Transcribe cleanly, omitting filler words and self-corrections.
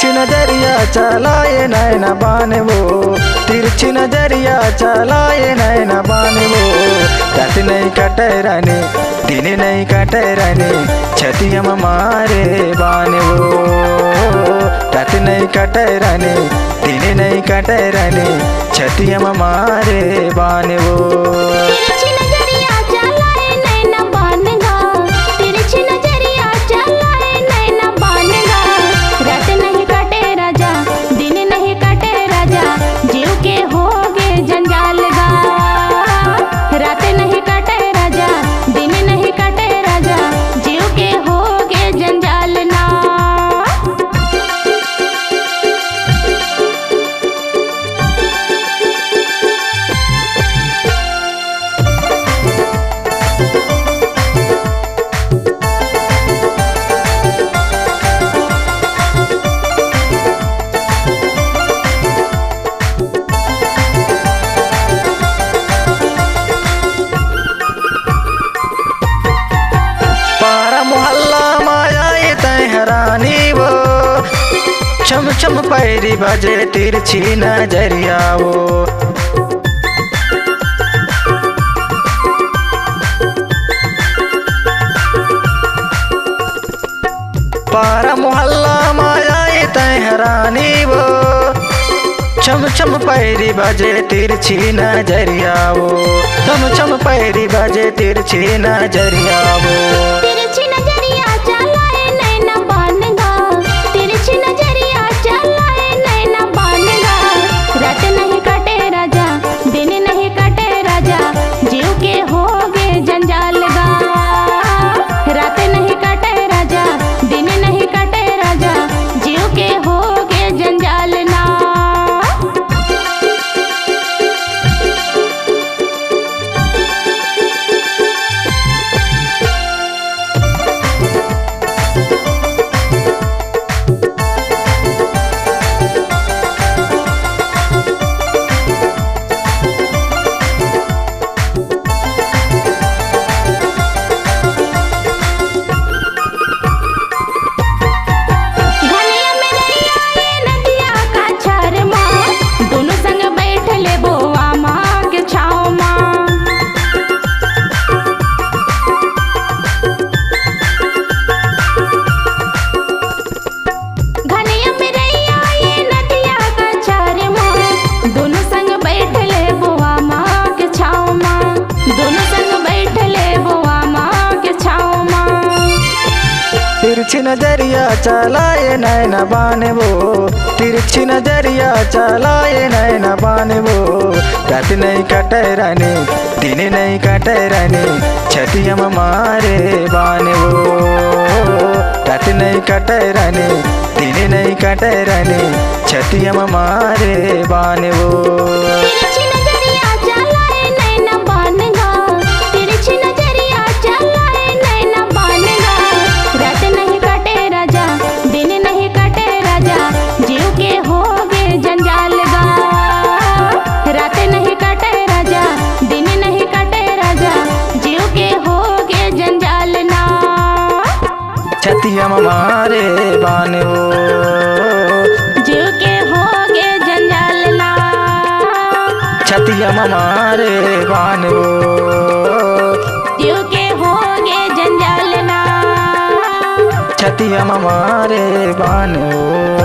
तिरछी नजरिया चलाए नैना बाने वो, तिरछी नजरिया चलाए नैना बाने वो। रात नहीं कटे रानी दिन नहीं कटे रानी छतिया मारे बाने वो। रात नहीं कटे रानी दिन नहीं कटे रानी छतिया मारे बाने वो। तिरछी नजरिया चलाए नैना बानेगा, तिरछी नजरिया चलाए नैना बानेगा। रात नहीं कटे राजा दिन नहीं कटे राजा जीव के होगे जंजाल गा। रात नहीं कटे राजा दिन नहीं कटे राजा जीव के होगे जंजाल ना। वो छम छम पैरी बजे तिरछी नजरिया वो। पारा मोहल्ला माया तहरानी वो छम छम पैरी बजे तिरछी नजरिया वो। छम छम पैरी बजे तिरछी नजरिया वो। तिरछी नजरिया चलाए नैना बानेगा, तिरछी नजरिया चलाए नैना बानेगा। रात नहीं कटे राजा दिन नहीं कटे राजा जीव के होगे जंजाल गा। रात नहीं कटे राजा दिन नहीं कटे राजा जीव के होगे जंजाल ना। तिरछी नजरिया चलाए नैना बाने वो, तिरछी नजरिया चलाए नैना बाने वो। रात नहीं कटे रानी दिन नहीं कटे रानी छतिया मारे बाने वो। रात नहीं कटे रानी दिन नहीं कटे रानी छतिया मारे बाने वो। तिरछी नजरिया चलाए नैना बानेगा, तिरछी नजरिया चलाए नैना बानेगा। रात नहीं कटे राजा दिन नहीं कटे राजा जीव के होगे जंजाल गा। रात नहीं कटे राजा दिन नहीं कटे राजा जीव के होगे जंजाल ना। छतिया मारे बाने वो, जीव के होगे जंजाल ना। छतिया मारे बाने वो, जीव के होगे जंजाल ना। छतिया मारे बाने वो।